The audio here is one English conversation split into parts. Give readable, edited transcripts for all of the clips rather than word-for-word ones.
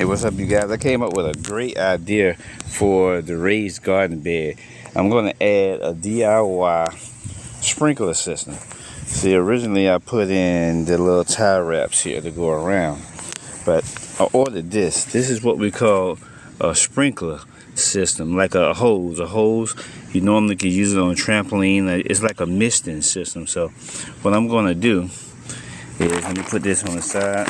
Hey, what's up, you guys? I came up with a great idea for the raised garden bed. I'm going to add a DIY sprinkler system. See, originally I put in the little tie wraps here to go around, but I ordered this. This is what we call a sprinkler system, like a hose. A hose, you normally can use it on a trampoline. It's like a misting system. So what I'm going to do is, let me put this on the side.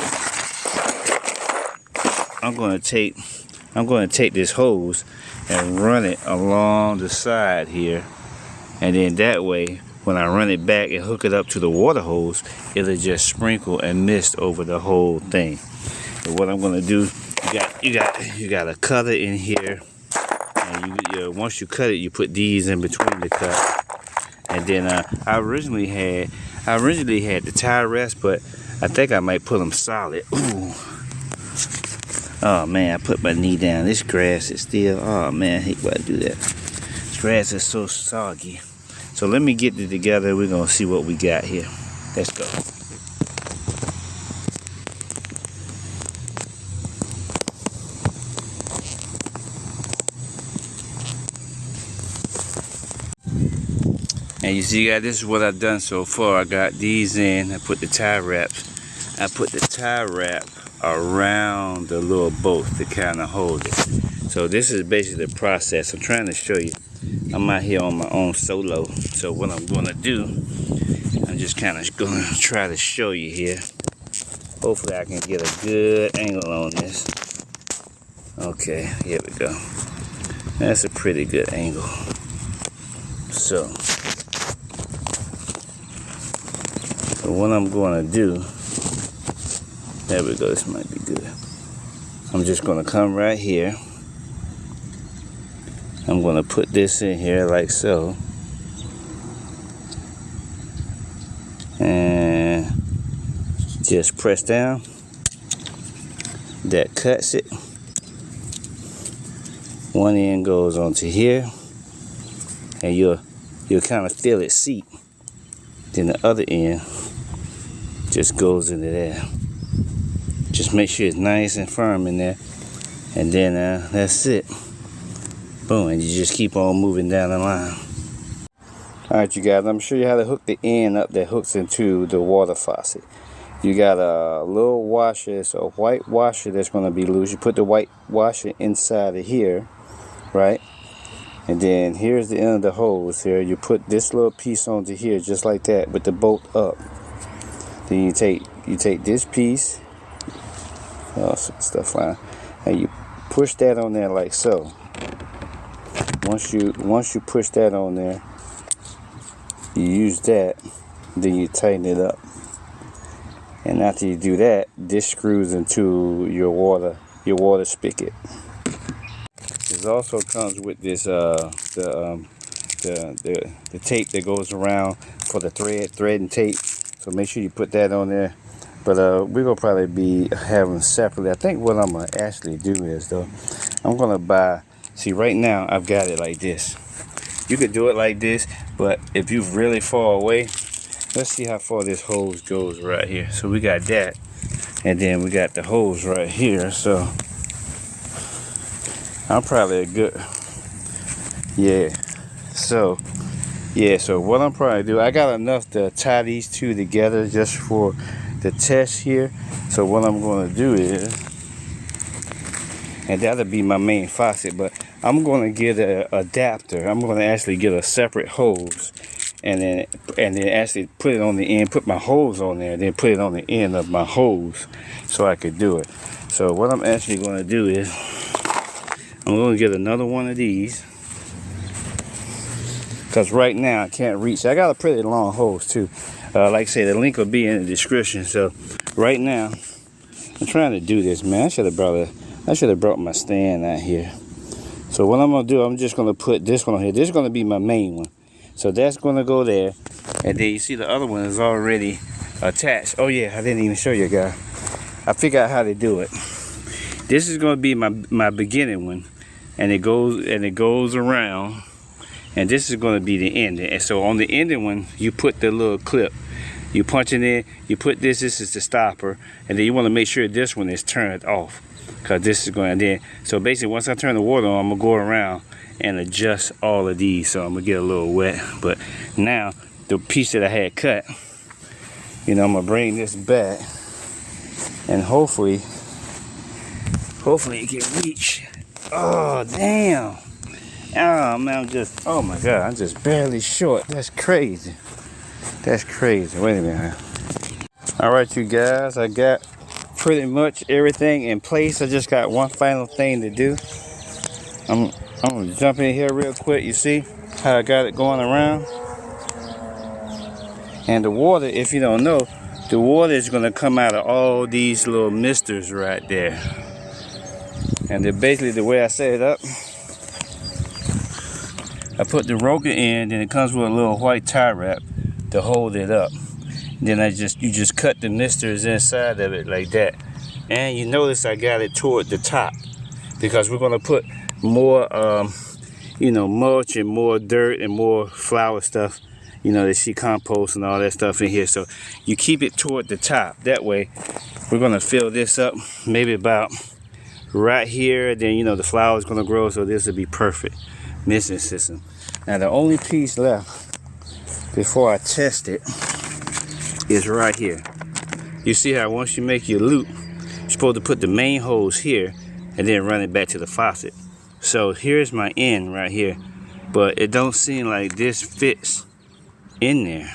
I'm going to take this hose and run it along the side here, and then that way when I run it back and hook it up to the water hose, it'll just sprinkle and mist over the whole thing. And what I'm going to do, you got a cutter in here, and once you cut it, you put these in between the cut. And then I originally had the tie wraps, but I think I might put them solid. Ooh. Oh man, I put my knee down. This grass is still, oh man, I hate when I do that. This grass is so soggy. So let me get it together. We're going to see what we got here. Let's go. And you see, guys, this is what I've done so far. I got these in. I put the tie wraps. I put the tie wrap around the little boat to kind of hold it. So this is basically the process. I'm trying to show you. I'm out here on my own solo. So what I'm going to do, I'm just kind of going to try to show you here. Hopefully I can get a good angle on this. Okay, here we go. That's a pretty good angle. So what I'm going to do, there we go, this might be good. I'm just going to come right here. I'm going to put this in here like so. And just press down. That cuts it. One end goes onto here. And you'll kind of feel it seat. Then the other end just goes into there. Just make sure it's nice and firm in there, and then that's it. Boom, and you just keep on moving down the line. Alright, you guys, I'm going to show you how to hook the end up that hooks into the water faucet. You got a little washer, it's a white washer that's going to be loose. You put the white washer inside of here, right? And then here's the end of the hose here. You put this little piece onto here just like that with the bolt up. Then you take this piece, stuff flying, and you push that on there like so. Once you push that on there, you use that, then you tighten it up. And after you do that, this screws into your water spigot. This also comes with this the tape that goes around for the thread and tape. So make sure you put that on there. But we're going to probably be having separately. I think what I'm going to actually do is, though, I'm going to buy, see right now I've got it like this. You could do it like this, but if you're really far away, let's see how far this hose goes right here. So we got that, and then we got the hose right here. So I'm probably a good, so what I'm probably do, I got enough to tie these two together just for the test here. So what I'm going to do is, and that'll be my main faucet, but I'm going to get an adapter. I'm going to actually get a separate hose, and then actually put it on the end, put my hose on there, then put it on the end of my hose so I could do it. So what I'm actually going to do is, I'm going to get another one of these, because right now I can't reach. I got a pretty long hose too. Like I say, the link will be in the description. So right now, I'm trying to do this, man. I should have brought my stand out here. So what I'm gonna do, I'm just gonna put this one on here. This is gonna be my main one. So that's gonna go there, and then you see the other one is already attached. Oh yeah, I didn't even show you guys. I figured out how to do it. This is gonna be my beginning one, and it goes around. And this is going to be the ending. And so on the ending one, you put the little clip. You punch it in, you put this is the stopper, and then you want to make sure this one is turned off. because this is going to then. So basically, once I turn the water on, I'm gonna go around and adjust all of these. So I'm gonna get a little wet, but now the piece that I had cut, you know, I'm gonna bring this back, and hopefully it can reach. Oh damn! Oh man, oh my god, I'm just barely short. That's crazy. That's crazy. Wait a minute. All right, you guys, I got pretty much everything in place. I just got one final thing to do. I'm gonna jump in here real quick. You see how I got it going around? And the water, if you don't know, the water is gonna come out of all these little misters right there. And then basically the way I set it up, I put the rocker in, and it comes with a little white tie wrap to hold it up. Then you just cut the misters inside of it like that. And you notice I got it toward the top because we're gonna put more, you know, mulch and more dirt and more flower stuff, you know, the sheet compost and all that stuff in here. So you keep it toward the top. That way, we're gonna fill this up maybe about right here. Then, you know, the flower is gonna grow, so this will be perfect misting system. Now the only piece left before I test it is right here. You see how once you make your loop, you're supposed to put the main hose here and then run it back to the faucet. So here's my end right here, but it don't seem like this fits in there.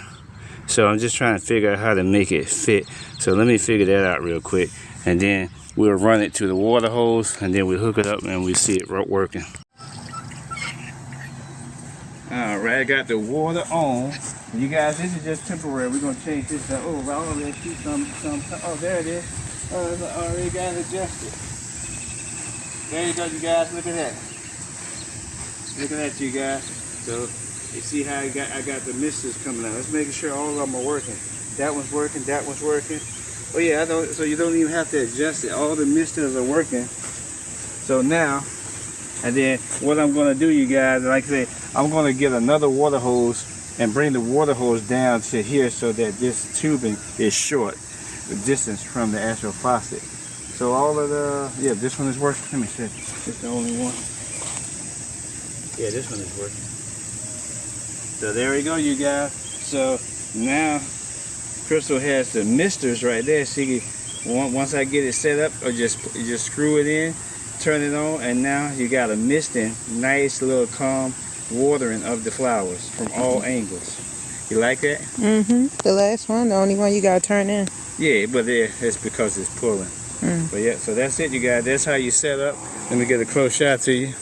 So I'm just trying to figure out how to make it fit. So let me figure that out real quick, and then we'll run it to the water hose, and then we hook it up and we see it working. All right, I got the water on. You guys, this is just temporary. We're gonna change this. Oh, I already see some. Oh, there it is. Oh, I already got it adjusted. There you go, you guys. Look at that. Look at that, you guys. So you see how I got the misters coming out. Let's make sure all of them are working. That one's working. That one's working. Oh yeah, so you don't even have to adjust it. All the misters are working. So now, and then what I'm gonna do, you guys, like I say, I'm gonna get another water hose and bring the water hose down to here so that this tubing is short, the distance from the actual faucet. So all of the, yeah, this one is working. Let me see, it's the only one. Yeah, this one is working. So there we go, you guys. So now Crystal has the misters right there. See, once I get it set up, or just screw it in, turn it on, and now you got a misting, nice little calm watering of the flowers from all angles. You like that? Mm-hmm. The last one, the only one you gotta turn in. Yeah, but it's because it's pulling. But yeah, so that's it, you guys. That's how you set up. Let me get a close shot to you.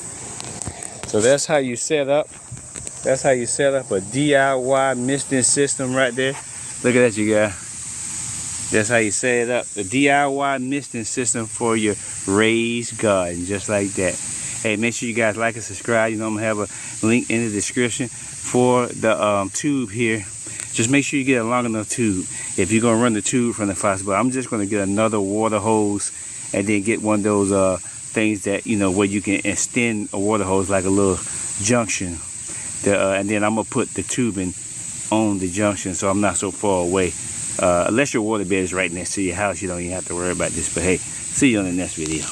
So that's how you set up. That's how you set up a DIY misting system right there. Look at that, you guys. That's how you set it up. The DIY misting system for your raised garden, just like that. Hey, make sure you guys like and subscribe. You know, I'm gonna have a link in the description for the tube here. Just make sure you get a long enough tube if you're gonna run the tube from the faucet. But I'm just gonna get another water hose and then get one of those things that, you know, where you can extend a water hose like a little junction. And then I'm gonna put the tubing on the junction so I'm not so far away. Unless your water bed is right next to your house, you don't even have to worry about this. But hey, see you on the next video.